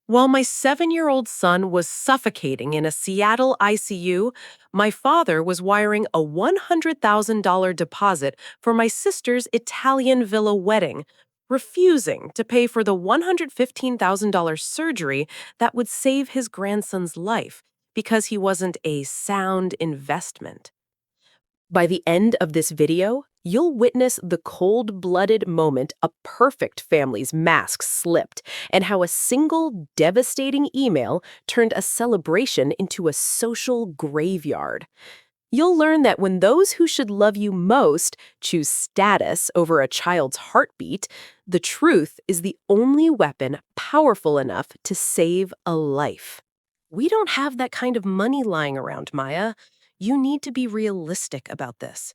While my 7-year-old son was suffocating in a Seattle ICU, my father was wiring a $100,000 deposit for my sister's Italian villa wedding, refusing to pay for the $115,000 surgery that would save his grandson's life because he wasn't a sound investment. By the end of this video, you'll witness the cold-blooded moment a perfect family's mask slipped and how a single devastating email turned a celebration into a social graveyard. You'll learn that when those who should love you most choose status over a child's heartbeat, the truth is the only weapon powerful enough to save a life. We don't have that kind of money lying around, Maya. You need to be realistic about this.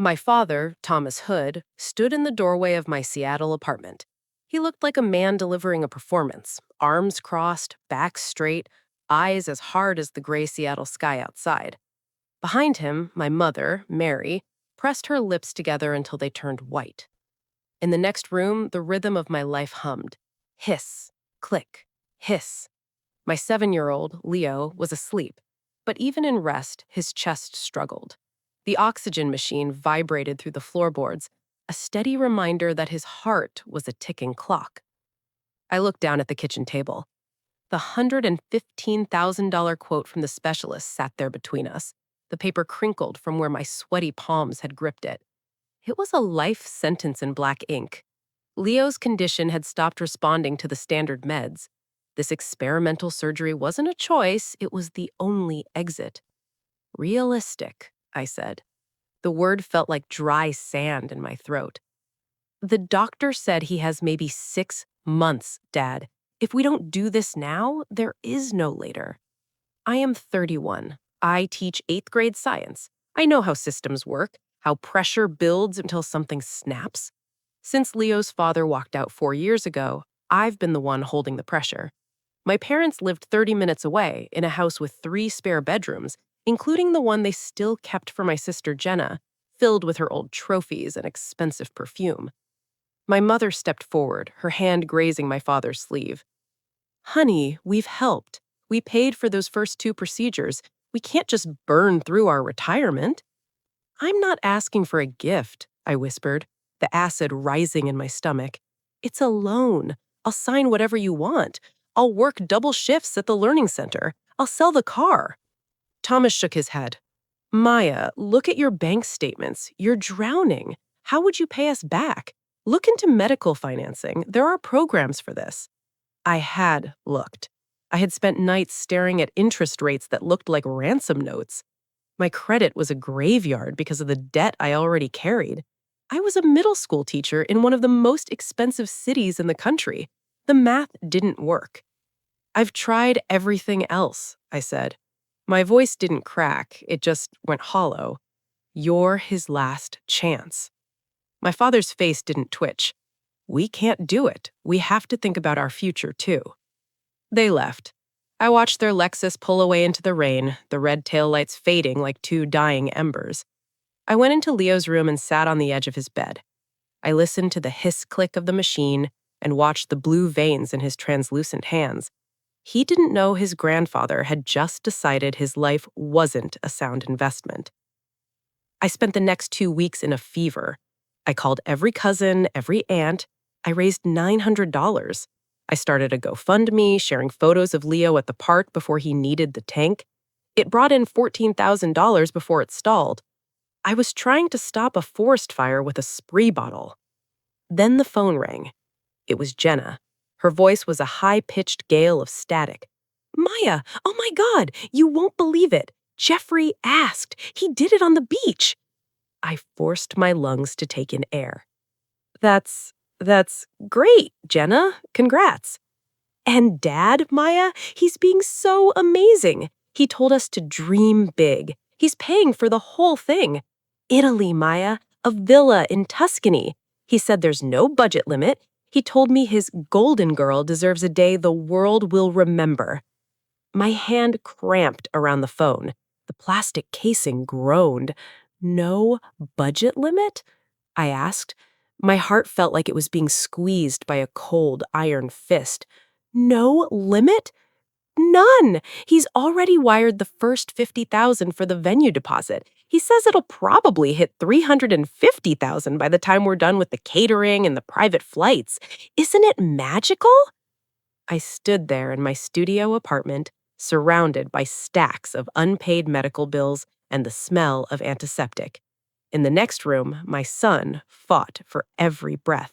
My father, Thomas Hood, stood in the doorway of my Seattle apartment. He looked like a man delivering a performance, arms crossed, back straight, eyes as hard as the gray Seattle sky outside. Behind him, my mother, Mary, pressed her lips together until they turned white. In the next room, the rhythm of my life hummed. Hiss, click, hiss. My 7-year-old, Leo, was asleep, but even in rest, his chest struggled. The oxygen machine vibrated through the floorboards, a steady reminder that his heart was a ticking clock. I looked down at the kitchen table. The $115,000 quote from the specialist sat there between us. The paper crinkled from where my sweaty palms had gripped it. It was a life sentence in black ink. Leo's condition had stopped responding to the standard meds. This experimental surgery wasn't a choice, it was the only exit. Realistic, I said. The word felt like dry sand in my throat. The doctor said he has maybe 6 months, Dad. If we don't do this now, there is no later. I am 31. I teach 8th grade science. I know how systems work, how pressure builds until something snaps. Since Leo's father walked out 4 years ago, I've been the one holding the pressure. My parents lived 30 minutes away in a house with 3 spare bedrooms, including the one they still kept for my sister Jenna, filled with her old trophies and expensive perfume. My mother stepped forward, her hand grazing my father's sleeve. Honey, we've helped. We paid for those first 2 procedures. We can't just burn through our retirement. I'm not asking for a gift, I whispered, the acid rising in my stomach. It's a loan. I'll sign whatever you want. I'll work double shifts at the learning center. I'll sell the car. Thomas shook his head. Maya, look at your bank statements. You're drowning. How would you pay us back? Look into medical financing. There are programs for this. I had looked. I had spent nights staring at interest rates that looked like ransom notes. My credit was a graveyard because of the debt I already carried. I was a middle school teacher in one of the most expensive cities in the country. The math didn't work. I've tried everything else, I said. My voice didn't crack, it just went hollow. You're his last chance. My father's face didn't twitch. We can't do it. We have to think about our future, too. They left. I watched their Lexus pull away into the rain, the red taillights fading like 2 dying embers. I went into Leo's room and sat on the edge of his bed. I listened to the hiss-click of the machine and watched the blue veins in his translucent hands. He didn't know his grandfather had just decided his life wasn't a sound investment. I spent the next 2 weeks in a fever. I called every cousin, every aunt. I raised $900. I started a GoFundMe, sharing photos of Leo at the park before he needed the tank. It brought in $14,000 before it stalled. I was trying to stop a forest fire with a Spree bottle. Then the phone rang. It was Jenna. Her voice was a high-pitched gale of static. Maya, oh my God, you won't believe it. Jeffrey asked. He did it on the beach. I forced my lungs to take in air. That's great, Jenna. Congrats. And Dad, Maya, he's being so amazing. He told us to dream big. He's paying for the whole thing. Italy, Maya, a villa in Tuscany. He said there's no budget limit. He told me his golden girl deserves a day the world will remember. My hand cramped around the phone. The plastic casing groaned. No budget limit? I asked. My heart felt like it was being squeezed by a cold iron fist. No limit? None. He's already wired the first 50,000 for the venue deposit. He says it'll probably hit 350,000 by the time we're done with the catering and the private flights. Isn't it magical? I stood there in my studio apartment, surrounded by stacks of unpaid medical bills and the smell of antiseptic. In the next room, my son fought for every breath.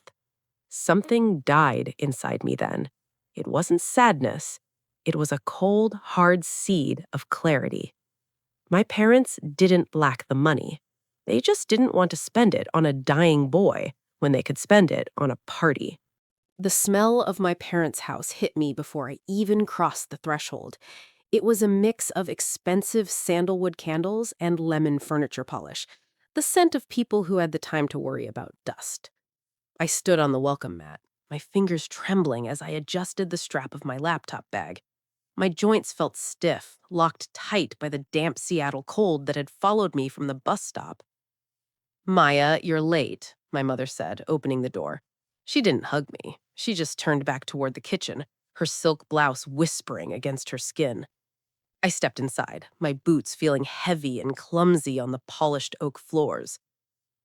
Something died inside me then. It wasn't sadness. It was a cold, hard seed of clarity. My parents didn't lack the money. They just didn't want to spend it on a dying boy when they could spend it on a party. The smell of my parents' house hit me before I even crossed the threshold. It was a mix of expensive sandalwood candles and lemon furniture polish, the scent of people who had the time to worry about dust. I stood on the welcome mat, my fingers trembling as I adjusted the strap of my laptop bag. My joints felt stiff, locked tight by the damp Seattle cold that had followed me from the bus stop. "Maya, you're late," my mother said, opening the door. She didn't hug me. She just turned back toward the kitchen, her silk blouse whispering against her skin. I stepped inside, my boots feeling heavy and clumsy on the polished oak floors.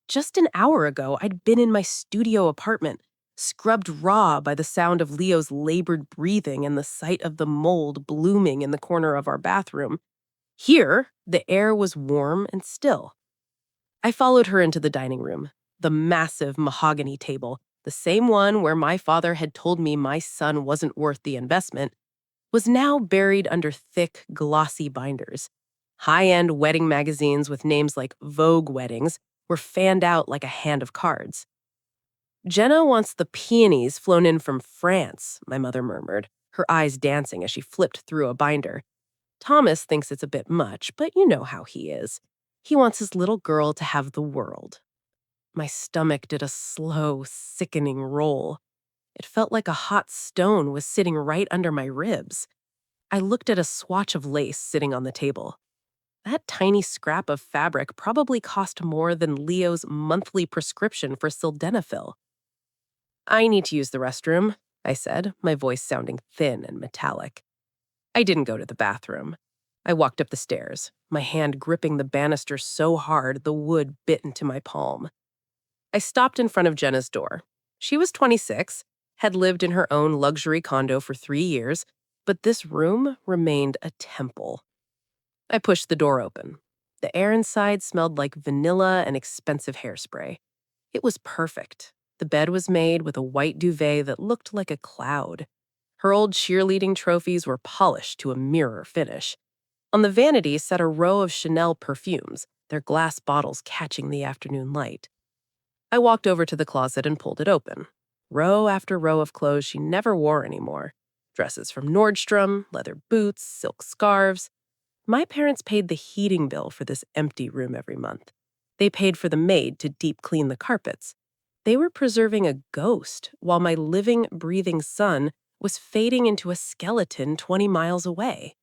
Just an hour ago, I'd been in my studio apartment, scrubbed raw by the sound of Leo's labored breathing and the sight of the mold blooming in the corner of our bathroom. Here, the air was warm and still. I followed her into the dining room, the massive mahogany table, the same one where my father had told me my son wasn't worth the investment, was now buried under thick, glossy binders. High-end wedding magazines with names like Vogue Weddings were fanned out like a hand of cards. "Jenna wants the peonies flown in from France," my mother murmured, her eyes dancing as she flipped through a binder. "Thomas thinks it's a bit much, but you know how he is. He wants his little girl to have the world." My stomach did a slow, sickening roll. It felt like a hot stone was sitting right under my ribs. I looked at a swatch of lace sitting on the table. That tiny scrap of fabric probably cost more than Leo's monthly prescription for sildenafil. "I need to use the restroom," I said, my voice sounding thin and metallic. I didn't go to the bathroom. I walked up the stairs, my hand gripping the banister so hard the wood bit into my palm. I stopped in front of Jenna's door. She was 26, had lived in her own luxury condo for 3 years, but this room remained a temple. I pushed the door open. The air inside smelled like vanilla and expensive hairspray. It was perfect. The bed was made with a white duvet that looked like a cloud. Her old cheerleading trophies were polished to a mirror finish. On the vanity sat a row of Chanel perfumes, their glass bottles catching the afternoon light. I walked over to the closet and pulled it open. Row after row of clothes she never wore anymore. Dresses from Nordstrom, leather boots, silk scarves. My parents paid the heating bill for this empty room every month. They paid for the maid to deep clean the carpets. They were preserving a ghost while my living, breathing son was fading into a skeleton 20 miles away.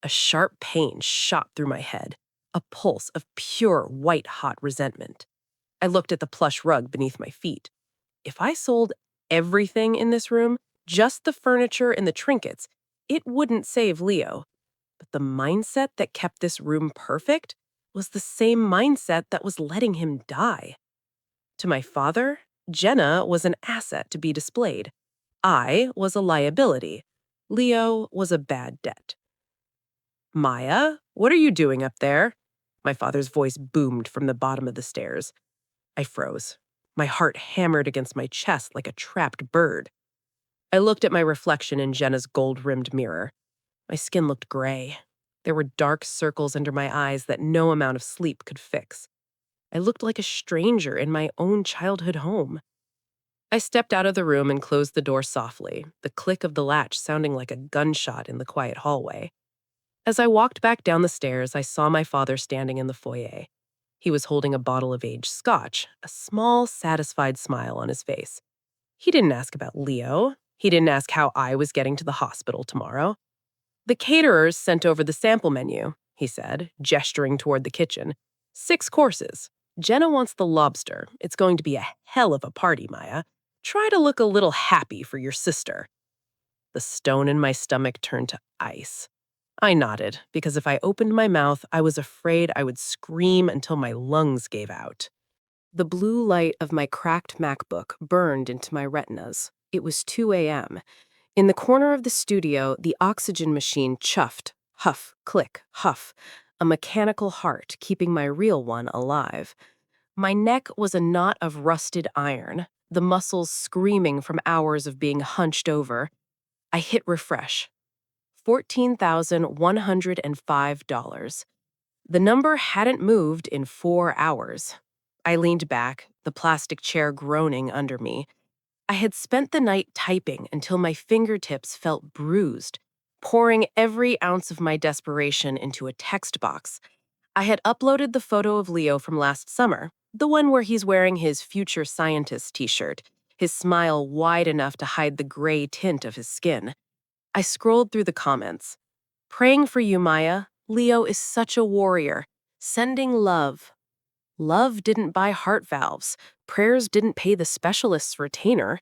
A sharp pain shot through my head, a pulse of pure white-hot resentment. I looked at the plush rug beneath my feet. If I sold everything in this room, just the furniture and the trinkets, it wouldn't save Leo. But the mindset that kept this room perfect was the same mindset that was letting him die. To my father, Jenna was an asset to be displayed. I was a liability. Leo was a bad debt. "Maya, what are you doing up there?" My father's voice boomed from the bottom of the stairs. I froze. My heart hammered against my chest like a trapped bird. I looked at my reflection in Jenna's gold-rimmed mirror. My skin looked gray. There were dark circles under my eyes that no amount of sleep could fix. I looked like a stranger in my own childhood home. I stepped out of the room and closed the door softly, the click of the latch sounding like a gunshot in the quiet hallway. As I walked back down the stairs, I saw my father standing in the foyer. He was holding a bottle of aged scotch, a small, satisfied smile on his face. He didn't ask about Leo. He didn't ask how I was getting to the hospital tomorrow. "The caterers sent over the sample menu," he said, gesturing toward the kitchen. "6 courses. Jenna wants the lobster. It's going to be a hell of a party, Maya. Try to look a little happy for your sister." The stone in my stomach turned to ice. I nodded, because if I opened my mouth, I was afraid I would scream until my lungs gave out. The blue light of my cracked MacBook burned into my retinas. It was 2 a.m. In the corner of the studio, the oxygen machine chuffed, huff, click, huff, a mechanical heart keeping my real one alive. My neck was a knot of rusted iron, the muscles screaming from hours of being hunched over. I hit refresh. $14,105. The number hadn't moved in 4 hours. I leaned back, the plastic chair groaning under me. I had spent the night typing until my fingertips felt bruised, pouring every ounce of my desperation into a text box. I had uploaded the photo of Leo from last summer, the one where he's wearing his future scientist t-shirt, his smile wide enough to hide the gray tint of his skin. I scrolled through the comments. Praying for you, Maya. Leo is such a warrior. Sending love. Love didn't buy heart valves. Prayers didn't pay the specialist's retainer.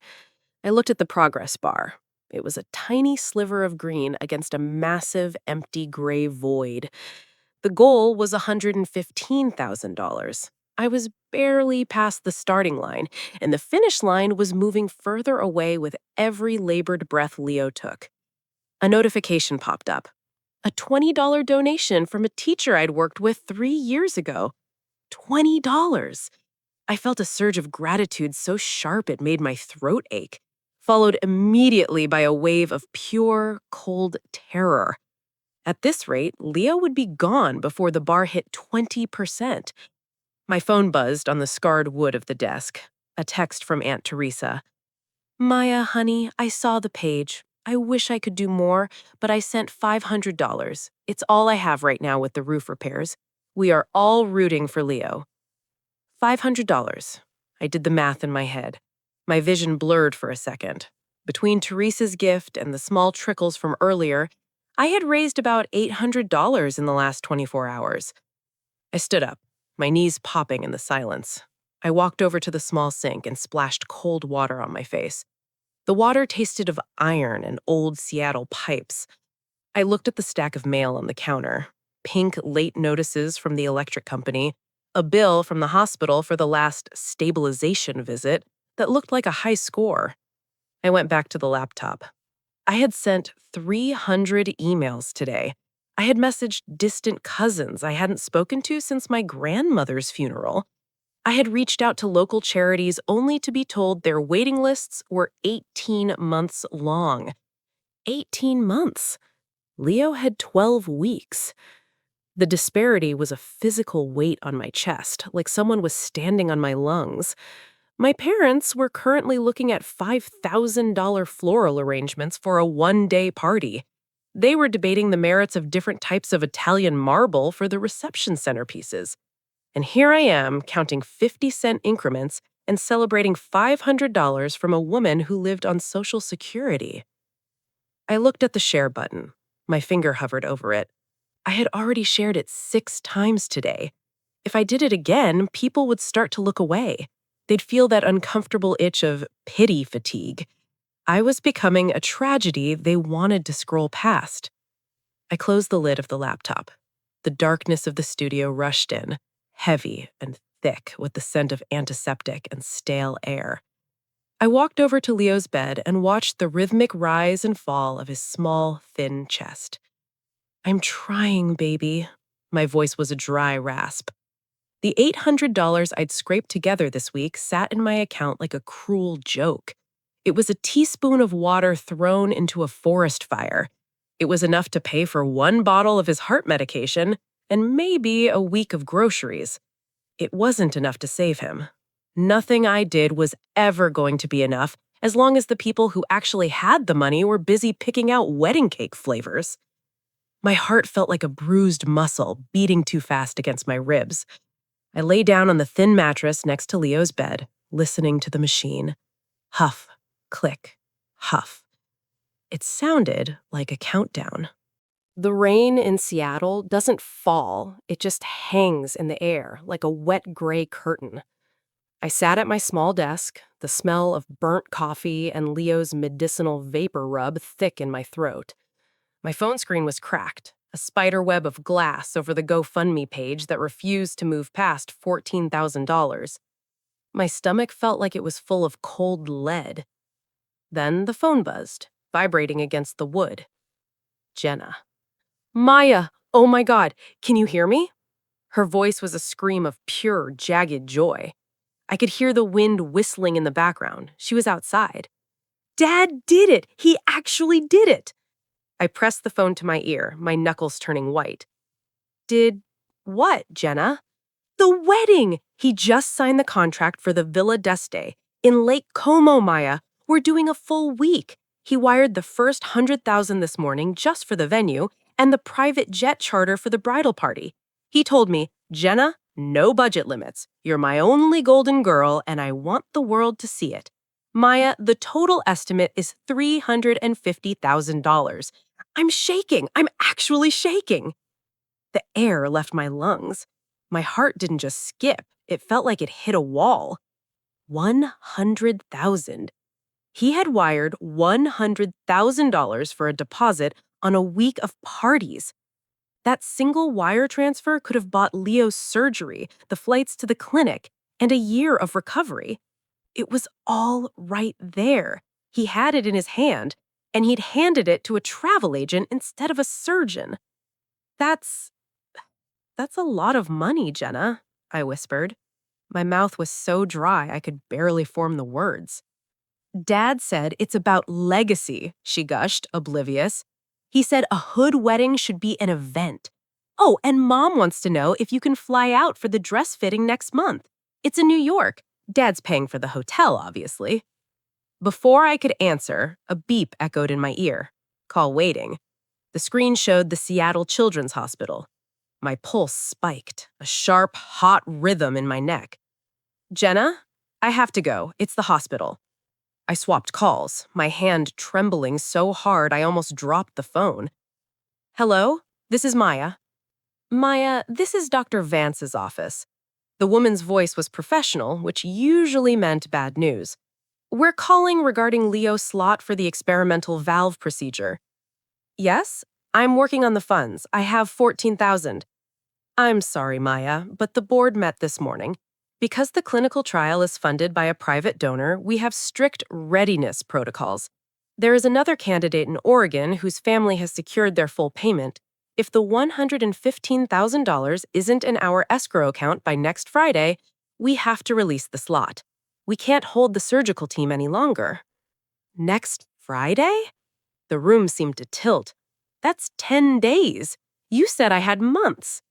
I looked at the progress bar. It was a tiny sliver of green against a massive, empty gray void. The goal was $115,000. I was barely past the starting line, and the finish line was moving further away with every labored breath Leo took. A notification popped up. A $20 donation from a teacher I'd worked with 3 years ago. $20. I felt a surge of gratitude so sharp it made my throat ache, followed immediately by a wave of pure, cold terror. At this rate, Leo would be gone before the bar hit 20%. My phone buzzed on the scarred wood of the desk. A text from Aunt Teresa. Maya, honey, I saw the page. I wish I could do more, but I sent $500. It's all I have right now with the roof repairs. We are all rooting for Leo. $500. I did the math in my head. My vision blurred for a second. Between Teresa's gift and the small trickles from earlier, I had raised about $800 in the last 24 hours. I stood up, my knees popping in the silence. I walked over to the small sink and splashed cold water on my face. The water tasted of iron and old Seattle pipes. I looked at the stack of mail on the counter. Pink late notices from the electric company, a bill from the hospital for the last stabilization visit that looked like a high score. I went back to the laptop. I had sent 300 emails today. I had messaged distant cousins I hadn't spoken to since my grandmother's funeral. I had reached out to local charities only to be told their waiting lists were 18 months long. 18 months. Leo had 12 weeks. The disparity was a physical weight on my chest, like someone was standing on my lungs. My parents were currently looking at $5,000 floral arrangements for a one-day party. They were debating the merits of different types of Italian marble for the reception centerpieces. And here I am, counting 50-cent increments and celebrating $500 from a woman who lived on Social Security. I looked at the share button. My finger hovered over it. I had already shared it 6 times today. If I did it again, people would start to look away. They'd feel that uncomfortable itch of pity fatigue. I was becoming a tragedy they wanted to scroll past. I closed the lid of the laptop. The darkness of the studio rushed in, heavy and thick with the scent of antiseptic and stale air. I walked over to Leo's bed and watched the rhythmic rise and fall of his small, thin chest. I'm trying, baby. My voice was a dry rasp. The $800 I'd scraped together this week sat in my account like a cruel joke. It was a teaspoon of water thrown into a forest fire. It was enough to pay for 1 bottle of his heart medication and maybe a week of groceries. It wasn't enough to save him. Nothing I did was ever going to be enough as long as the people who actually had the money were busy picking out wedding cake flavors. My heart felt like a bruised muscle beating too fast against my ribs. I lay down on the thin mattress next to Leo's bed, listening to the machine. Huff, click, huff. It sounded like a countdown. The rain in Seattle doesn't fall, it just hangs in the air like a wet gray curtain. I sat at my small desk, the smell of burnt coffee and Leo's medicinal vapor rub thick in my throat. My phone screen was cracked, a spider web of glass over the GoFundMe page that refused to move past $14,000. My stomach felt like it was full of cold lead. Then the phone buzzed, vibrating against the wood. Jenna. Maya! Oh my God! Can you hear me? Her voice was a scream of pure, jagged joy. I could hear the wind whistling in the background. She was outside. Dad did it! He actually did it! I pressed the phone to my ear, my knuckles turning white. Did what, Jenna? The wedding! He just signed the contract for the Villa d'Este in Lake Como, Maya. We're doing a full week. He wired the first 100,000 this morning just for the venue and the private jet charter for the bridal party. He told me, Jenna, no budget limits. You're my only golden girl and I want the world to see it. Maya, the total estimate is $350,000. I'm shaking. I'm actually shaking. The air left my lungs. My heart didn't just skip, it felt like it hit a wall. 100,000. He had wired $100,000 for a deposit on a week of parties. That single wire transfer could have bought Leo's surgery, the flights to the clinic, and a year of recovery. It was all right there. He had it in his hand, and he'd handed it to a travel agent instead of a surgeon. That's a lot of money, Jenna, I whispered. My mouth was so dry I could barely form the words. Dad said it's about legacy, she gushed, oblivious. He said a hood wedding should be an event. Oh, and Mom wants to know if you can fly out for the dress fitting next month. It's in New York. Dad's paying for the hotel, obviously. Before I could answer, a beep echoed in my ear. Call waiting. The screen showed the Seattle Children's Hospital. My pulse spiked, a sharp, hot rhythm in my neck. Jenna, I have to go. It's the hospital. I swapped calls, my hand trembling so hard I almost dropped the phone. Hello? This is Maya. Maya, this is Dr. Vance's office. The woman's voice was professional, which usually meant bad news. We're calling regarding Leo's slot for the experimental valve procedure. Yes? I'm working on the funds. I have 14,000. I'm sorry, Maya, but the board met this morning. Because the clinical trial is funded by a private donor, we have strict readiness protocols. There is another candidate in Oregon whose family has secured their full payment. If the $115,000 isn't in our escrow account by next Friday, we have to release the slot. We can't hold the surgical team any longer. Next Friday? The room seemed to tilt. That's 10 days. You said I had months.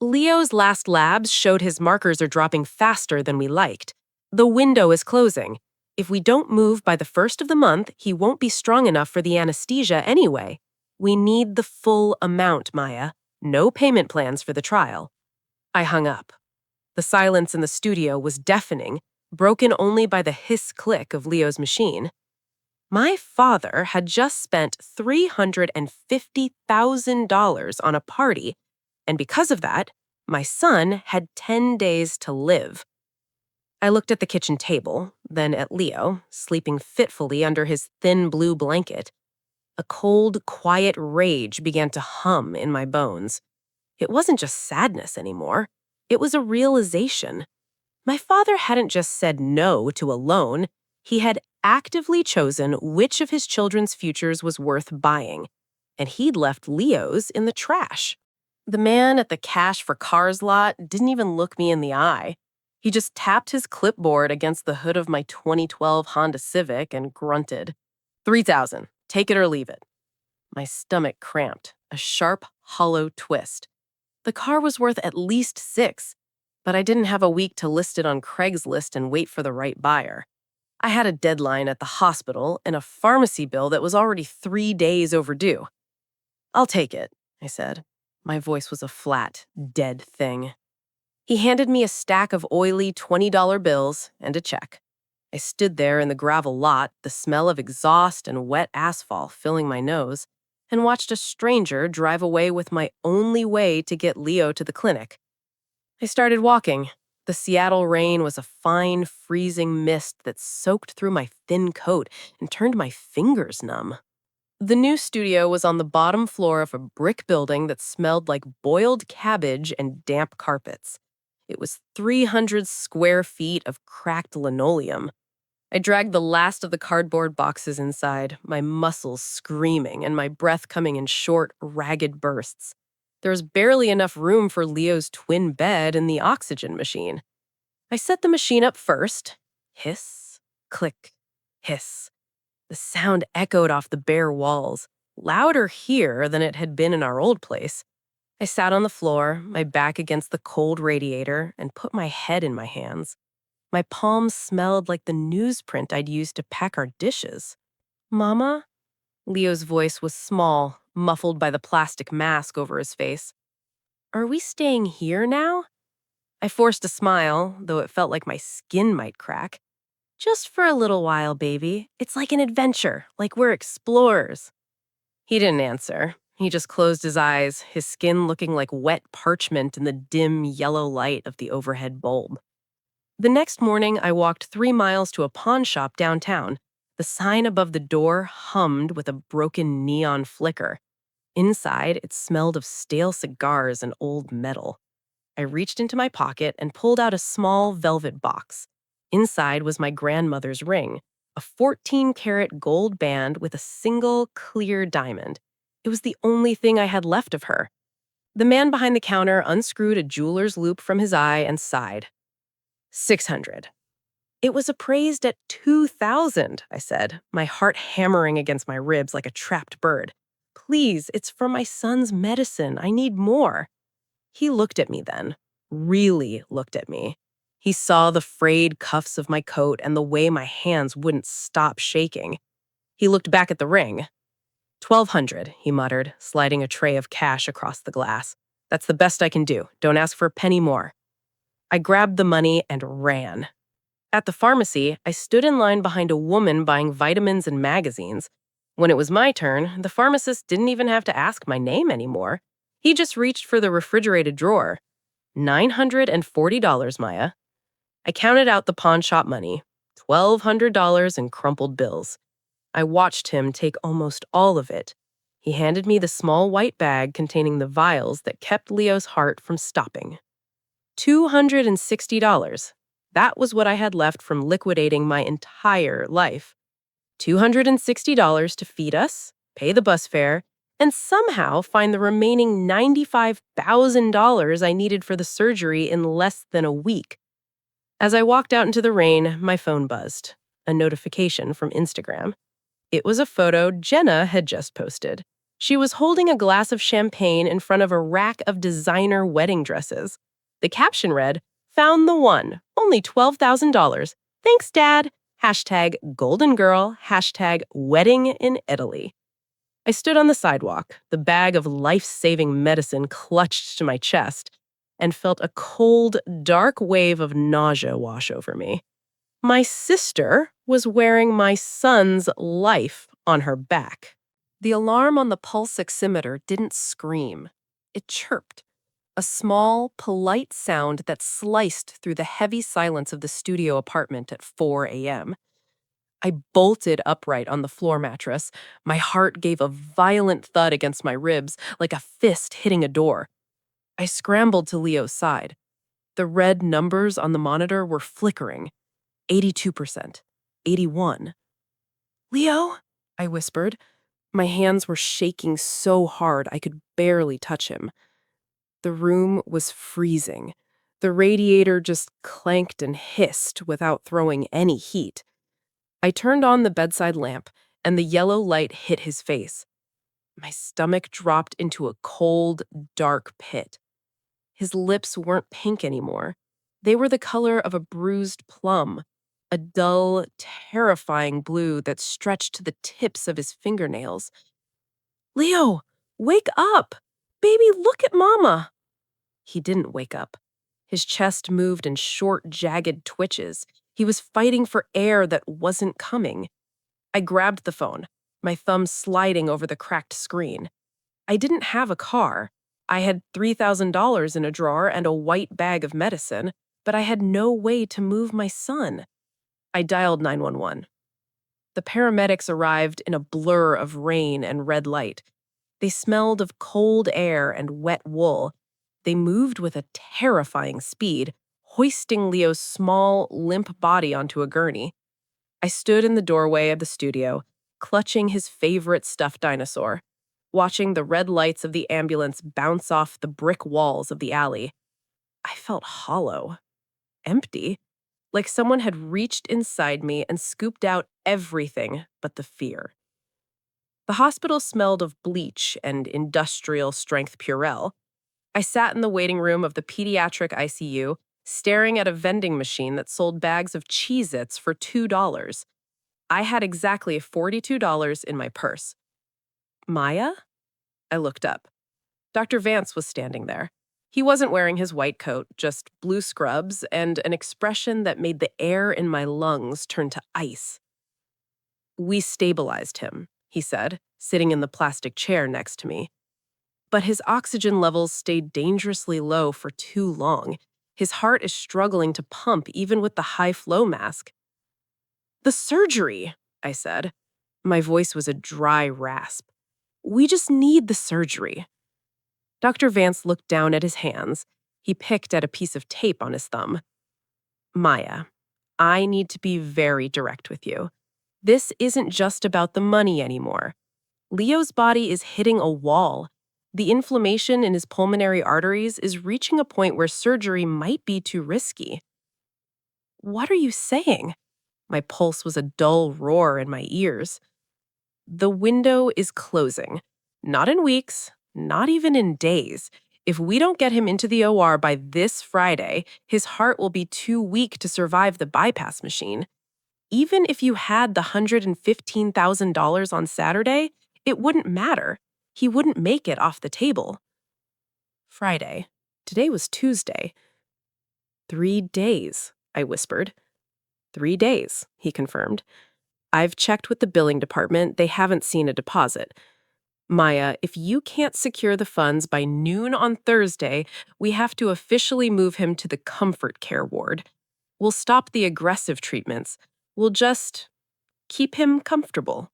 Leo's last labs showed his markers are dropping faster than we liked. The window is closing. If we don't move by the first of the month, he won't be strong enough for the anesthesia anyway. We need the full amount, Maya. No payment plans for the trial. I hung up. The silence in the studio was deafening, broken only by the hiss-click of Leo's machine. My father had just spent $350,000 on a party, and because of that, my son had 10 days to live. I looked at the kitchen table, then at Leo, sleeping fitfully under his thin blue blanket. A cold, quiet rage began to hum in my bones. It wasn't just sadness anymore. It was a realization. My father hadn't just said no to a loan. He had actively chosen which of his children's futures was worth buying, and he'd left Leo's in the trash. The man at the cash for cars lot didn't even look me in the eye. He just tapped his clipboard against the hood of my 2012 Honda Civic and grunted. 3,000. Take it or leave it. My stomach cramped, a sharp, hollow twist. The car was worth at least 6, but I didn't have a week to list it on Craigslist and wait for the right buyer. I had a deadline at the hospital and a pharmacy bill that was already 3 days overdue. I'll take it, I said. My voice was a flat, dead thing. He handed me a stack of oily $20 bills and a check. I stood there in the gravel lot, the smell of exhaust and wet asphalt filling my nose, and watched a stranger drive away with my only way to get Leo to the clinic. I started walking, The Seattle rain was a fine, freezing mist that soaked through my thin coat and turned my fingers numb. The new studio was on the bottom floor of a brick building that smelled like boiled cabbage and damp carpets. It was 300 square feet of cracked linoleum. I dragged the last of the cardboard boxes inside, my muscles screaming and my breath coming in short, ragged bursts. There was barely enough room for Leo's twin bed and the oxygen machine. I set the machine up first. Hiss, click, hiss. The sound echoed off the bare walls, louder here than it had been in our old place. I sat on the floor, my back against the cold radiator, and put my head in my hands. My palms smelled like the newsprint I'd used to pack our dishes. Mama? Leo's voice was small, muffled by the plastic mask over his face. Are we staying here now? I forced a smile, though it felt like my skin might crack. Just for a little while, baby. It's like an adventure, like we're explorers. He didn't answer. He just closed his eyes, his skin looking like wet parchment in the dim yellow light of the overhead bulb. The next morning, I walked 3 miles to a pawn shop downtown. The sign above the door hummed with a broken neon flicker. Inside, it smelled of stale cigars and old metal. I reached into my pocket and pulled out a small velvet box. Inside was my grandmother's ring, a 14-karat gold band with a single clear diamond. It was the only thing I had left of her. The man behind the counter unscrewed a jeweler's loop from his eye and sighed. 600. It was appraised at 2,000, I said, my heart hammering against my ribs like a trapped bird. Please, it's for my son's medicine. I need more. He looked at me then, really looked at me. He saw the frayed cuffs of my coat and the way my hands wouldn't stop shaking. He looked back at the ring. 1,200, he muttered, sliding a tray of cash across the glass. That's the best I can do. Don't ask for a penny more. I grabbed the money and ran. At the pharmacy, I stood in line behind a woman buying vitamins and magazines. When it was my turn, the pharmacist didn't even have to ask my name anymore. He just reached for the refrigerated drawer. $940, Maya. I counted out the pawn shop money, $1,200 in crumpled bills. I watched him take almost all of it. He handed me the small white bag containing the vials that kept Leo's heart from stopping. $260. That was what I had left from liquidating my entire life. $260 to feed us, pay the bus fare, and somehow find the remaining $95,000 I needed for the surgery in less than a week. As I walked out into the rain, my phone buzzed. A notification from Instagram. It was a photo Jenna had just posted. She was holding a glass of champagne in front of a rack of designer wedding dresses. The caption read, "Found the one, only $12,000. Thanks, Dad. #GoldenGirl, #wedding in Italy." I stood on the sidewalk, the bag of life-saving medicine clutched to my chest, and felt a cold, dark wave of nausea wash over me. My sister was wearing my son's life on her back. The alarm on the pulse oximeter didn't scream. It chirped. A small, polite sound that sliced through the heavy silence of the studio apartment at 4 a.m. I bolted upright on the floor mattress. My heart gave a violent thud against my ribs, like a fist hitting a door. I scrambled to Leo's side. The red numbers on the monitor were flickering. 82%. 81. "Leo?" I whispered. My hands were shaking so hard I could barely touch him. The room was freezing. The radiator just clanked and hissed without throwing any heat. I turned on the bedside lamp, and the yellow light hit his face. My stomach dropped into a cold, dark pit. His lips weren't pink anymore. They were the color of a bruised plum, a dull, terrifying blue that stretched to the tips of his fingernails. "Leo, wake up! Baby, look at Mama!" He didn't wake up. His chest moved in short, jagged twitches. He was fighting for air that wasn't coming. I grabbed the phone, my thumb sliding over the cracked screen. I didn't have a car. I had $3,000 in a drawer and a white bag of medicine, but I had no way to move my son. I dialed 911. The paramedics arrived in a blur of rain and red light. They smelled of cold air and wet wool. They moved with a terrifying speed, hoisting Leo's small, limp body onto a gurney. I stood in the doorway of the studio, clutching his favorite stuffed dinosaur, watching the red lights of the ambulance bounce off the brick walls of the alley. I felt hollow, empty, like someone had reached inside me and scooped out everything but the fear. The hospital smelled of bleach and industrial strength Purell. I sat in the waiting room of the pediatric ICU, staring at a vending machine that sold bags of Cheez-Its for $2. I had exactly $42 in my purse. Maya? I looked up. Dr. Vance was standing there. He wasn't wearing his white coat, just blue scrubs and an expression that made the air in my lungs turn to ice. "We stabilized him," he said, sitting in the plastic chair next to me. But his oxygen levels stayed dangerously low for too long. His heart is struggling to pump even with the high-flow mask. "The surgery," I said. My voice was a dry rasp. "We just need the surgery." Dr. Vance looked down at his hands. He picked at a piece of tape on his thumb. "Maya, I need to be very direct with you. This isn't just about the money anymore. Leo's body is hitting a wall. The inflammation in his pulmonary arteries is reaching a point where surgery might be too risky." "What are you saying?" My pulse was a dull roar in my ears. "The window is closing. Not in weeks, not even in days. If we don't get him into the OR by this Friday, his heart will be too weak to survive the bypass machine. Even if you had the $115,000 on Saturday, it wouldn't matter. He wouldn't make it off the table." Friday. Today was Tuesday. 3 days, I whispered. 3 days, he confirmed. "I've checked with the billing department. They haven't seen a deposit. Maya, if you can't secure the funds by noon on Thursday, we have to officially move him to the comfort care ward. We'll stop the aggressive treatments. We'll just keep him comfortable."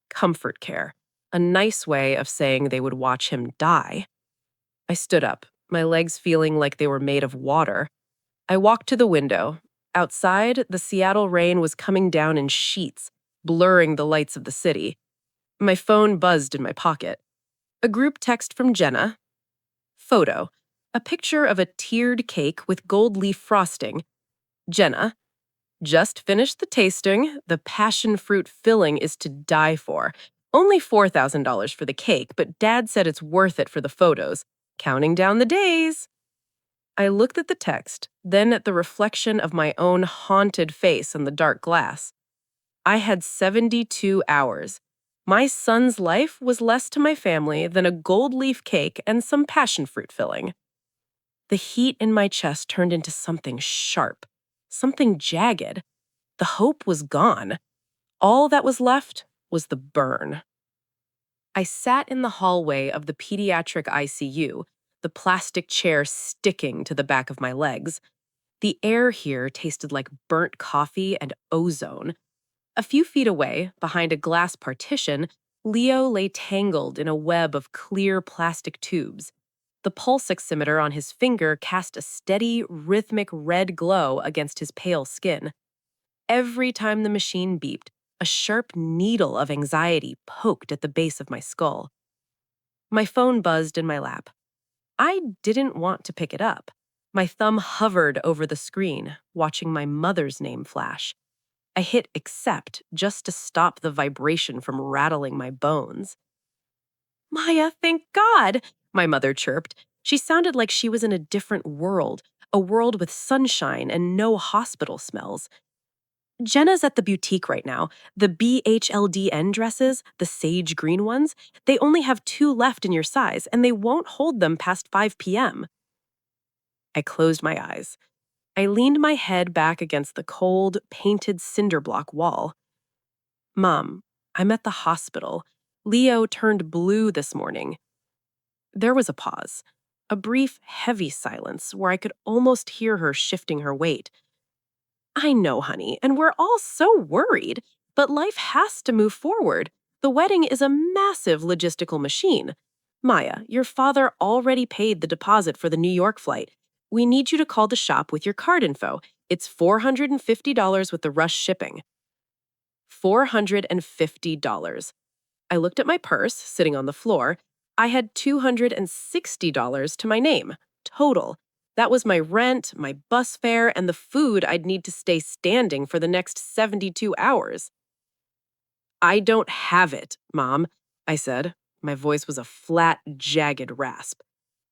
Comfort care. A nice way of saying they would watch him die. I stood up, my legs feeling like they were made of water. I walked to the window. Outside, the Seattle rain was coming down in sheets, blurring the lights of the city. My phone buzzed in my pocket. A group text from Jenna. Photo. A picture of a tiered cake with gold leaf frosting. Jenna. "Just finished the tasting. The passion fruit filling is to die for. Only $4,000 for the cake, but Dad said it's worth it for the photos. Counting down the days." I looked at the text, then at the reflection of my own haunted face in the dark glass. I had 72 hours. My son's life was less to my family than a gold leaf cake and some passion fruit filling. The heat in my chest turned into something sharp, something jagged. The hope was gone. All that was left was the burn. I sat in the hallway of the pediatric ICU, the plastic chair sticking to the back of my legs. The air here tasted like burnt coffee and ozone. A few feet away, behind a glass partition, Leo lay tangled in a web of clear plastic tubes. The pulse oximeter on his finger cast a steady, rhythmic red glow against his pale skin. Every time the machine beeped, a sharp needle of anxiety poked at the base of my skull. My phone buzzed in my lap. I didn't want to pick it up. My thumb hovered over the screen, watching my mother's name flash. I hit accept just to stop the vibration from rattling my bones. "Maya, thank God," my mother chirped. She sounded like she was in a different world, a world with sunshine and no hospital smells. "Jenna's at the boutique right now. The BHLDN dresses, the sage green ones, they only have 2 left in your size, and they won't hold them past 5 p.m. I closed my eyes. I leaned my head back against the cold, painted cinder block wall. "Mom, I'm at the hospital. Leo turned blue this morning." There was a pause. A brief, heavy silence where I could almost hear her shifting her weight. I know, honey, and we're all so worried, but life has to move forward. The wedding is a massive logistical machine. Maya, your father already paid the deposit for the New York flight. We need you to call the shop with your card info. It's $450 with the rush shipping. $450. I looked at my purse sitting on the floor. I had $260 to my name, total. That was my rent, my bus fare, and the food I'd need to stay standing for the next 72 hours. I don't have it, Mom, I said. My voice was a flat, jagged rasp.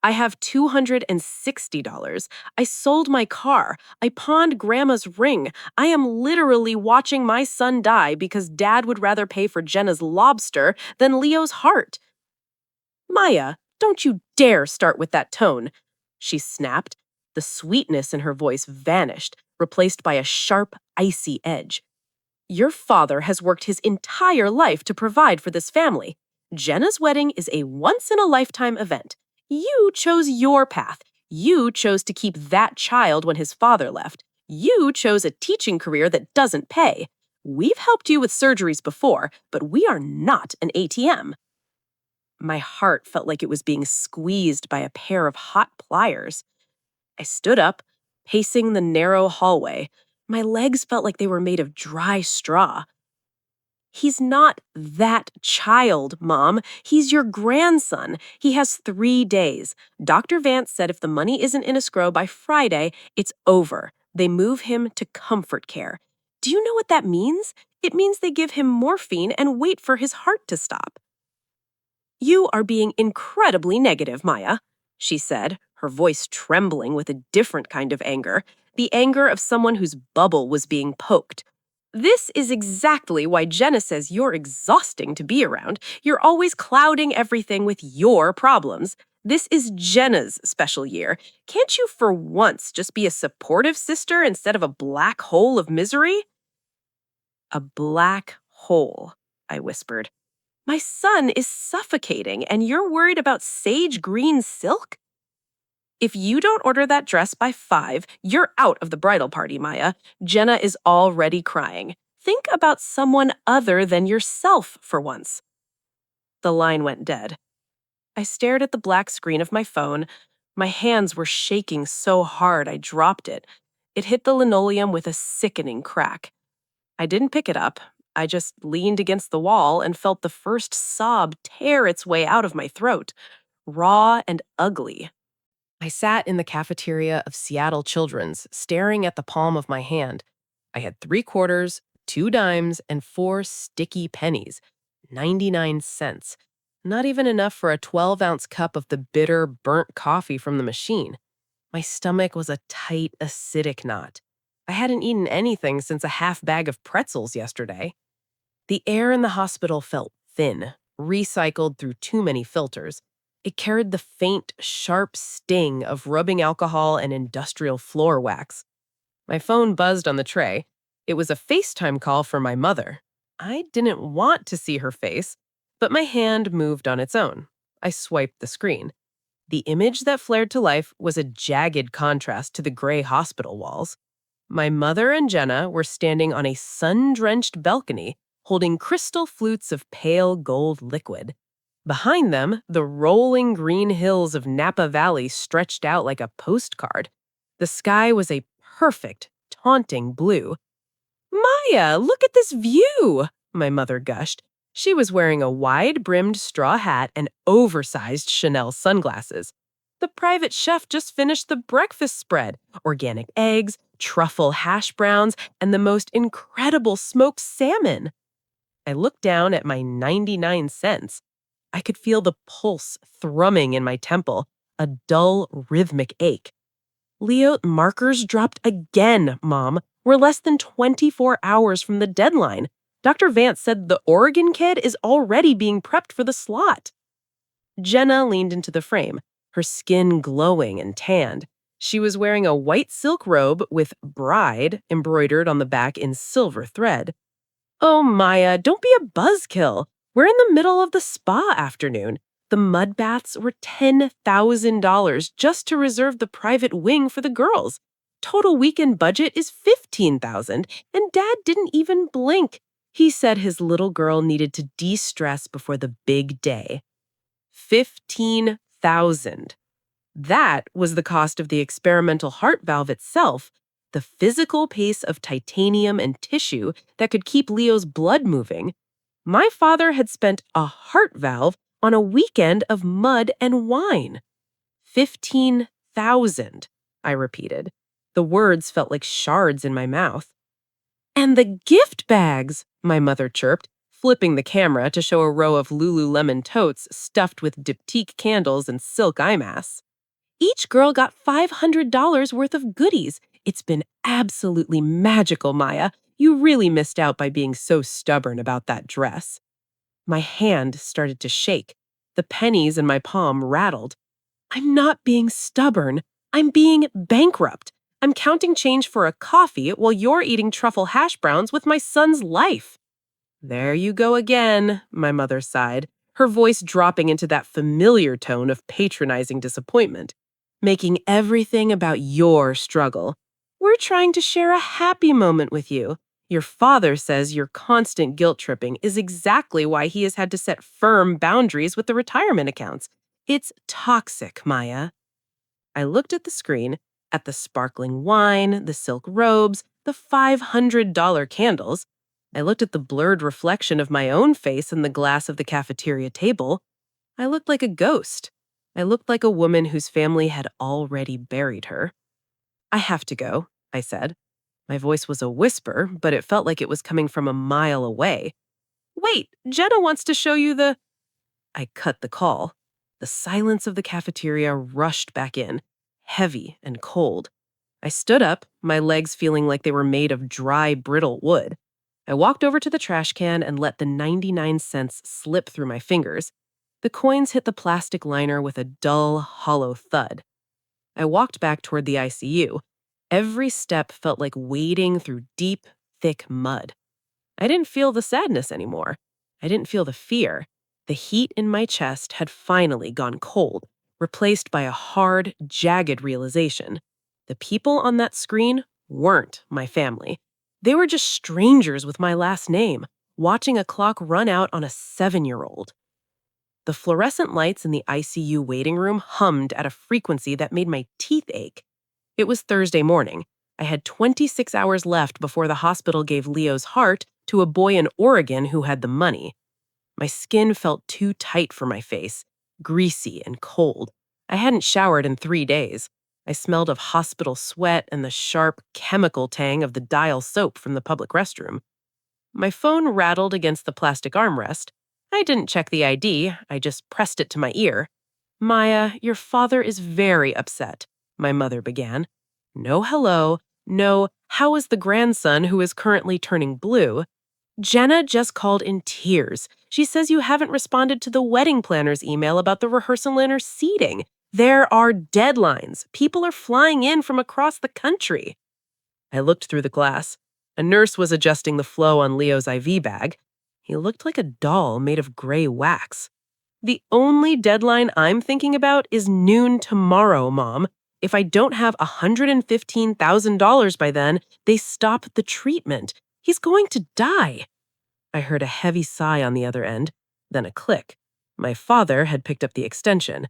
I have $260. I sold my car. I pawned Grandma's ring. I am literally watching my son die because Dad would rather pay for Jenna's lobster than Leo's heart. Maya, don't you dare start with that tone, she snapped. The sweetness in her voice vanished, replaced by a sharp, icy edge. Your father has worked his entire life to provide for this family. Jenna's wedding is a once-in-a-lifetime event. You chose your path. You chose to keep that child when his father left. You chose a teaching career that doesn't pay. We've helped you with surgeries before, but we are not an ATM. My heart felt like it was being squeezed by a pair of hot pliers. I stood up, pacing the narrow hallway. My legs felt like they were made of dry straw. He's not that child, Mom. He's your grandson. He has 3 days. Dr. Vance said if the money isn't in escrow by Friday, it's over. They move him to comfort care. Do you know what that means? It means they give him morphine and wait for his heart to stop. You are being incredibly negative, Maya, she said, her voice trembling with a different kind of anger, the anger of someone whose bubble was being poked. This is exactly why Jenna says you're exhausting to be around. You're always clouding everything with your problems. This is Jenna's special year. Can't you for once just be a supportive sister instead of a black hole of misery? A black hole, I whispered. My son is suffocating, and you're worried about sage green silk? If you don't order that dress by 5, you're out of the bridal party, Maya. Jenna is already crying. Think about someone other than yourself for once. The line went dead. I stared at the black screen of my phone. My hands were shaking so hard I dropped it. It hit the linoleum with a sickening crack. I didn't pick it up. I just leaned against the wall and felt the first sob tear its way out of my throat, raw and ugly. I sat in the cafeteria of Seattle Children's, staring at the palm of my hand. I had 3 quarters, 2 dimes, and 4 sticky pennies. 99 cents. Not even enough for a 12-ounce cup of the bitter, burnt coffee from the machine. My stomach was a tight, acidic knot. I hadn't eaten anything since a half bag of pretzels yesterday. The air in the hospital felt thin, recycled through too many filters. It carried the faint, sharp sting of rubbing alcohol and industrial floor wax. My phone buzzed on the tray. It was a FaceTime call for my mother. I didn't want to see her face, but my hand moved on its own. I swiped the screen. The image that flared to life was a jagged contrast to the gray hospital walls. My mother and Jenna were standing on a sun-drenched balcony, holding crystal flutes of pale gold liquid. Behind them, the rolling green hills of Napa Valley stretched out like a postcard. The sky was a perfect, taunting blue. Maya, look at this view, my mother gushed. She was wearing a wide-brimmed straw hat and oversized Chanel sunglasses. The private chef just finished the breakfast spread, organic eggs, truffle hash browns, and the most incredible smoked salmon. I looked down at my 99 cents. I could feel the pulse thrumming in my temple, a dull, rhythmic ache. Leo, markers dropped again, Mom. We're less than 24 hours from the deadline. Dr. Vance said the Oregon kid is already being prepped for the slot. Jenna leaned into the frame, her skin glowing and tanned. She was wearing a white silk robe with bride embroidered on the back in silver thread. Oh, Maya, don't be a buzzkill. We're in the middle of the spa afternoon. The mud baths were $10,000 just to reserve the private wing for the girls. Total weekend budget is $15,000, and Dad didn't even blink. He said his little girl needed to de-stress before the big day. 15,000. That was the cost of the experimental heart valve itself, the physical pace of titanium and tissue that could keep Leo's blood moving. My father had spent a heart valve on a weekend of mud and wine. 15,000, I repeated. The words felt like shards in my mouth. And the gift bags, my mother chirped, flipping the camera to show a row of Lululemon totes stuffed with diptyque candles and silk eye masks. Each girl got $500 worth of goodies. It's been absolutely magical, Maya. You really missed out by being so stubborn about that dress. My hand started to shake. The pennies in my palm rattled. I'm not being stubborn. I'm being bankrupt. I'm counting change for a coffee while you're eating truffle hash browns with my son's life. There you go again, my mother sighed, her voice dropping into that familiar tone of patronizing disappointment, making everything about your struggle. We're trying to share a happy moment with you. Your father says your constant guilt tripping is exactly why he has had to set firm boundaries with the retirement accounts. It's toxic, Maya. I looked at the screen, at the sparkling wine, the silk robes, the $500 candles. I looked at the blurred reflection of my own face in the glass of the cafeteria table. I looked like a ghost. I looked like a woman whose family had already buried her. I have to go, I said. My voice was a whisper, but it felt like it was coming from a mile away. Wait, Jenna wants to show you the... I cut the call. The silence of the cafeteria rushed back in, heavy and cold. I stood up, my legs feeling like they were made of dry, brittle wood. I walked over to the trash can and let the 99 cents slip through my fingers. The coins hit the plastic liner with a dull, hollow thud. I walked back toward the ICU. Every step felt like wading through deep, thick mud. I didn't feel the sadness anymore. I didn't feel the fear. The heat in my chest had finally gone cold, replaced by a hard, jagged realization. The people on that screen weren't my family. They were just strangers with my last name, watching a clock run out on a 7-year-old. The fluorescent lights in the ICU waiting room hummed at a frequency that made my teeth ache. It was Thursday morning. I had 26 hours left before the hospital gave Leo's heart to a boy in Oregon who had the money. My skin felt too tight for my face, greasy and cold. I hadn't showered in 3 days. I smelled of hospital sweat and the sharp chemical tang of the Dial soap from the public restroom. My phone rattled against the plastic armrest. I didn't check the ID, I just pressed it to my ear. Maya, your father is very upset, my mother began. No hello, no, how is the grandson who is currently turning blue? Jenna just called in tears. She says you haven't responded to the wedding planner's email about the rehearsal and her seating. There are deadlines. People are flying in from across the country. I looked through the glass. A nurse was adjusting the flow on Leo's IV bag. He looked like a doll made of gray wax. The only deadline I'm thinking about is noon tomorrow, Mom. If I don't have $115,000 by then, they stop the treatment. He's going to die. I heard a heavy sigh on the other end, then a click. My father had picked up the extension.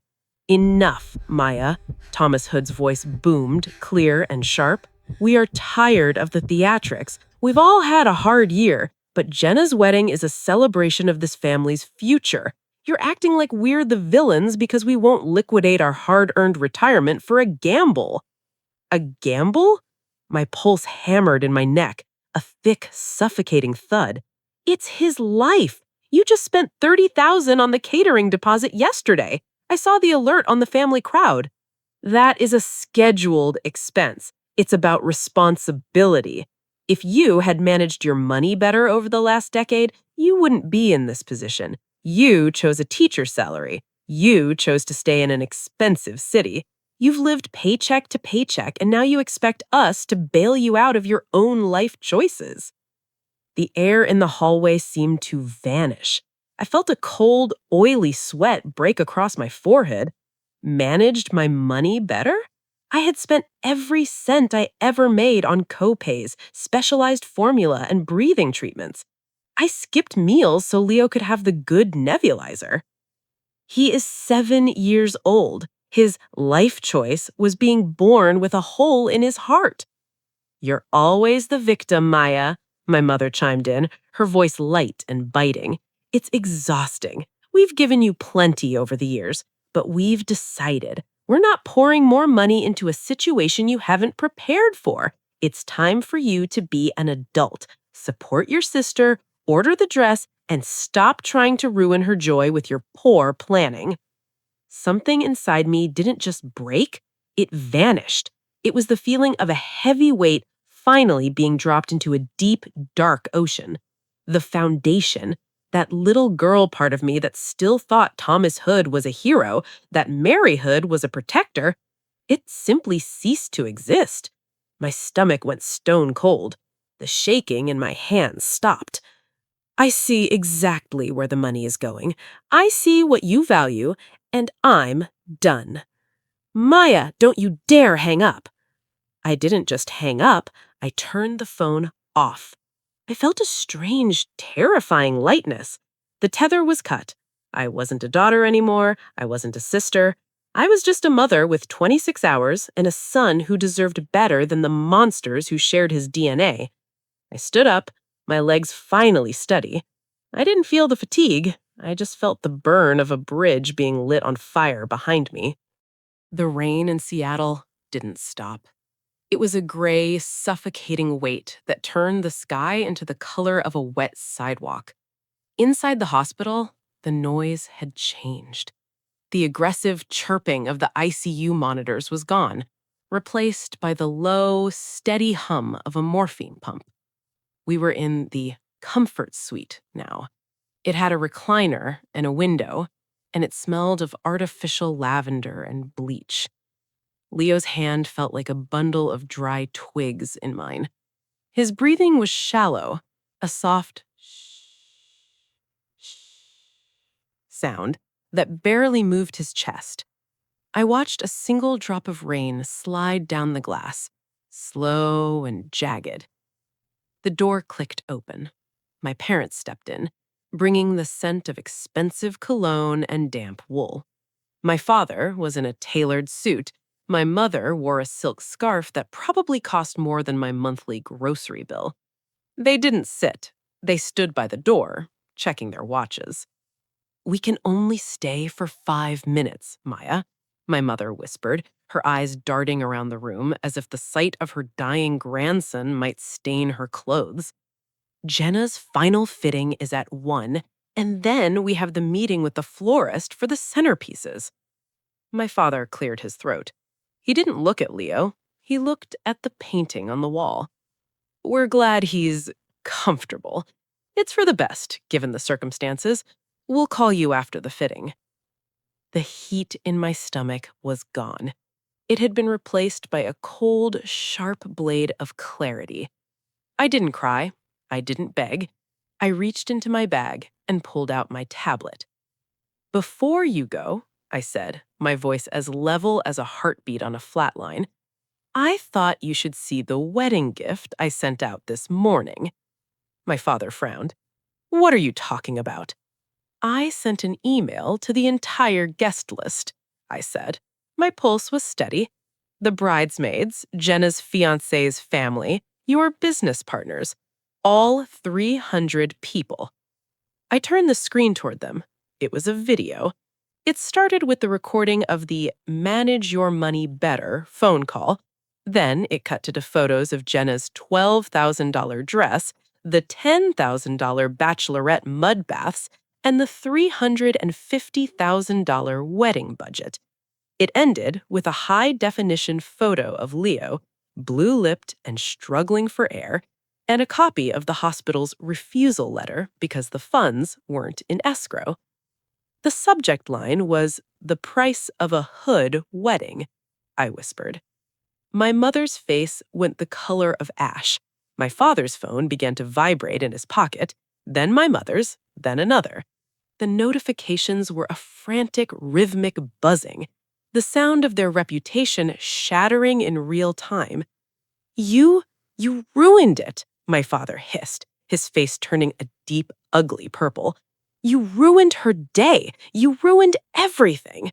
Enough, Maya. Thomas Hood's voice boomed, clear and sharp. We are tired of the theatrics. We've all had a hard year, but Jenna's wedding is a celebration of this family's future. You're acting like we're the villains because we won't liquidate our hard-earned retirement for a gamble. A gamble? My pulse hammered in my neck, a thick, suffocating thud. It's his life. You just spent $30,000 on the catering deposit yesterday. I saw the alert on the family crowd. That is a scheduled expense. It's about responsibility. If you had managed your money better over the last decade, you wouldn't be in this position. You chose a teacher's salary. You chose to stay in an expensive city. You've lived paycheck to paycheck, and now you expect us to bail you out of your own life choices. The air in the hallway seemed to vanish. I felt a cold, oily sweat break across my forehead. Managed my money better? I had spent every cent I ever made on copays, specialized formula, and breathing treatments. I skipped meals so Leo could have the good nebulizer. He is 7 years old. His life choice was being born with a hole in his heart. You're always the victim, Maya, my mother chimed in, her voice light and biting. It's exhausting. We've given you plenty over the years, but we've decided we're not pouring more money into a situation you haven't prepared for. It's time for you to be an adult. Support your sister, order the dress, and stop trying to ruin her joy with your poor planning. Something inside me didn't just break, it vanished. It was the feeling of a heavy weight finally being dropped into a deep, dark ocean. The foundation, that little girl part of me that still thought Thomas Hood was a hero, that Mary Hood was a protector, it simply ceased to exist. My stomach went stone cold. The shaking in my hands stopped. I see exactly where the money is going. I see what you value, and I'm done. Maya, don't you dare hang up. I didn't just hang up, I turned the phone off. I felt a strange, terrifying lightness. The tether was cut. I wasn't a daughter anymore. I wasn't a sister. I was just a mother with 26 hours and a son who deserved better than the monsters who shared his DNA. I stood up, my legs finally steady. I didn't feel the fatigue. I just felt the burn of a bridge being lit on fire behind me. The rain in Seattle didn't stop. It was a gray, suffocating weight that turned the sky into the color of a wet sidewalk. Inside the hospital, the noise had changed. The aggressive chirping of the ICU monitors was gone, replaced by the low, steady hum of a morphine pump. We were in the comfort suite now. It had a recliner and a window, and it smelled of artificial lavender and bleach. Leo's hand felt like a bundle of dry twigs in mine. His breathing was shallow, a soft shh sound that barely moved his chest. I watched a single drop of rain slide down the glass, slow and jagged. The door clicked open. My parents stepped in, bringing the scent of expensive cologne and damp wool. My father was in a tailored suit. My mother wore a silk scarf that probably cost more than my monthly grocery bill. They didn't sit. They stood by the door, checking their watches. "We can only stay for 5 minutes, Maya," my mother whispered, her eyes darting around the room as if the sight of her dying grandson might stain her clothes. "Jenna's final fitting is at 1, and then we have the meeting with the florist for the centerpieces." My father cleared his throat. He didn't look at Leo. He looked at the painting on the wall. "We're glad he's comfortable. It's for the best, given the circumstances. We'll call you after the fitting." The heat in my stomach was gone. It had been replaced by a cold, sharp blade of clarity. I didn't cry. I didn't beg. I reached into my bag and pulled out my tablet. "Before you go," I said, my voice as level as a heartbeat on a flat line, "I thought you should see the wedding gift I sent out this morning." My father frowned. "What are you talking about?" "I sent an email to the entire guest list," I said. My pulse was steady. "The bridesmaids, Jenna's fiancé's family, your business partners, all 300 people." I turned the screen toward them. It was a video. It started with the recording of the "Manage Your Money Better" phone call. Then it cut to the photos of Jenna's $12,000 dress, the $10,000 bachelorette mud baths, and the $350,000 wedding budget. It ended with a high-definition photo of Leo, blue-lipped and struggling for air, and a copy of the hospital's refusal letter because the funds weren't in escrow. The subject line was "The price of a Hood wedding," I whispered. My mother's face went the color of ash. My father's phone began to vibrate in his pocket, then my mother's, then another. The notifications were a frantic, rhythmic buzzing, the sound of their reputation shattering in real time. You, you ruined it, my father hissed, his face turning a deep, ugly purple. You ruined her day. You ruined everything.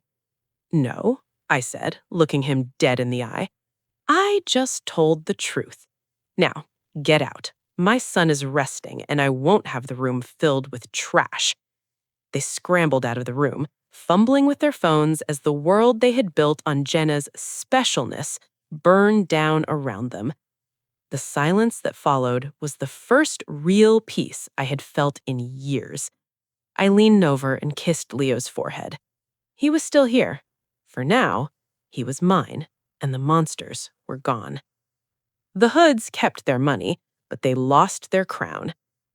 No, I said, looking him dead in the eye. I just told the truth. Now, get out. My son is resting, and I won't have the room filled with trash. They scrambled out of the room, fumbling with their phones as the world they had built on Jenna's specialness burned down around them. The silence that followed was the first real peace I had felt in years. I leaned over and kissed Leo's forehead. He was still here. For now, he was mine, and the monsters were gone. The Hoods kept their money, but they lost their crown.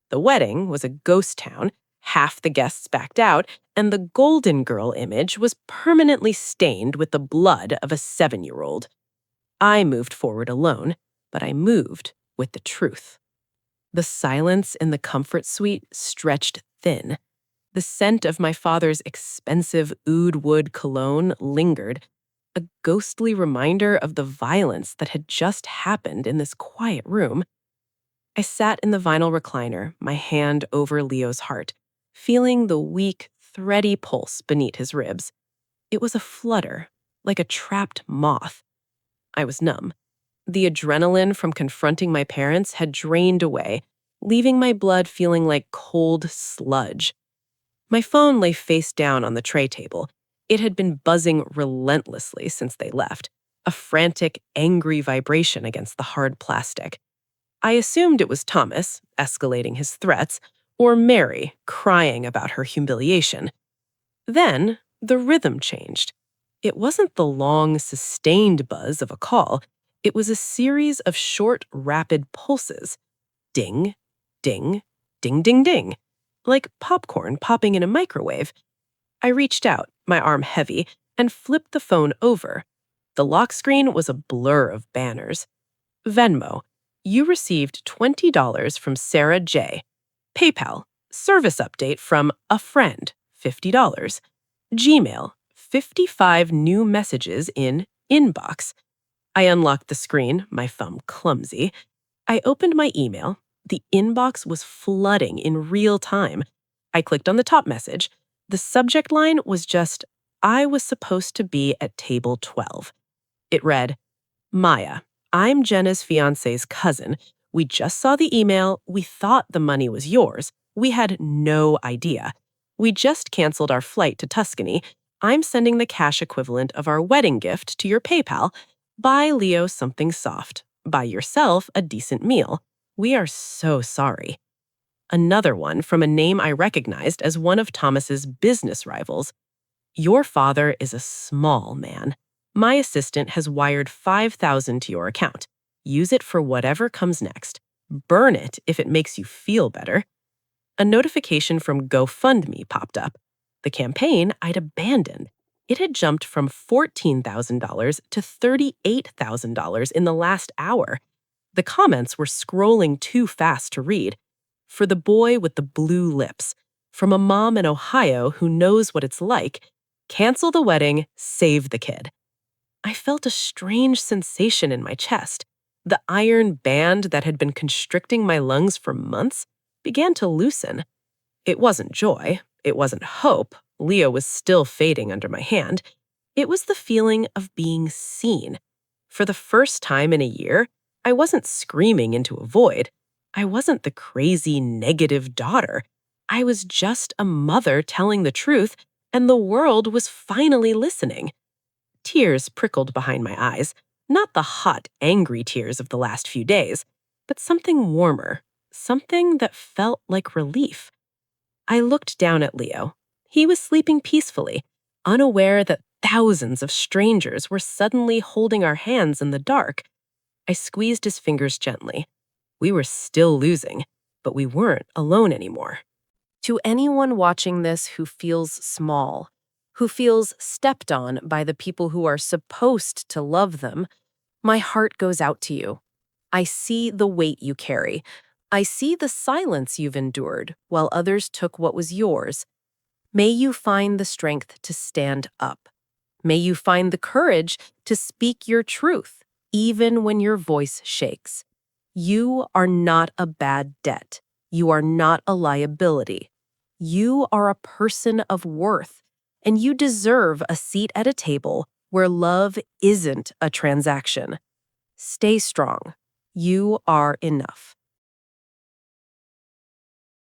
The wedding was a ghost town, half the guests backed out, and the Golden Girl image was permanently stained with the blood of a 7-year-old. I moved forward alone, but I moved with the truth. The silence in the comfort suite stretched thin. The scent of my father's expensive oud wood cologne lingered, a ghostly reminder of the violence that had just happened in this quiet room. I sat in the vinyl recliner, my hand over Leo's heart, feeling the weak, thready pulse beneath his ribs. It was a flutter, like a trapped moth. I was numb. The adrenaline from confronting my parents had drained away, leaving my blood feeling like cold sludge. My phone lay face down on the tray table. It had been buzzing relentlessly since they left, a frantic, angry vibration against the hard plastic. I assumed it was Thomas, escalating his threats, or Mary, crying about her humiliation. Then, the rhythm changed. It wasn't the long, sustained buzz of a call. It was a series of short, rapid pulses. Ding, ding, ding, ding, ding. Like popcorn popping in a microwave. I reached out, my arm heavy, and flipped the phone over. The lock screen was a blur of banners. Venmo. You received $20 from Sarah J. PayPal. Service update from a friend. $50. Gmail. 55 new messages in inbox. I unlocked the screen, my thumb clumsy. I opened my email. The inbox was flooding in real time. I clicked on the top message. The subject line was just, I was supposed to be at table 12. It read, Maya, I'm Jenna's fiance's cousin. We just saw the email. We thought the money was yours. We had no idea. We just canceled our flight to Tuscany. I'm sending the cash equivalent of our wedding gift to your PayPal. Buy Leo something soft. Buy yourself a decent meal. We are so sorry. Another one from a name I recognized as one of Thomas's business rivals. Your father is a small man. My assistant has wired $5,000 to your account. Use it for whatever comes next. Burn it if it makes you feel better. A notification from GoFundMe popped up. The campaign I'd abandoned. It had jumped from $14,000 to $38,000 in the last hour. The comments were scrolling too fast to read. For the boy with the blue lips, from a mom in Ohio who knows what it's like, cancel the wedding, save the kid. I felt a strange sensation in my chest. The iron band that had been constricting my lungs for months began to loosen. It wasn't joy. It wasn't hope. Leo was still fading under my hand. It was the feeling of being seen. For the first time in a year, I wasn't screaming into a void. I wasn't the crazy, negative daughter. I was just a mother telling the truth, and the world was finally listening. Tears prickled behind my eyes, not the hot, angry tears of the last few days, but something warmer, something that felt like relief. I looked down at Leo. He was sleeping peacefully, unaware that thousands of strangers were suddenly holding our hands in the dark. I squeezed his fingers gently. We were still losing, but we weren't alone anymore. To anyone watching this who feels small, who feels stepped on by the people who are supposed to love them, my heart goes out to you. I see the weight you carry. I see the silence you've endured while others took what was yours. May you find the strength to stand up. May you find the courage to speak your truth, even when your voice shakes. You are not a bad debt. You are not a liability. You are a person of worth, and you deserve a seat at a table where love isn't a transaction. Stay strong. You are enough.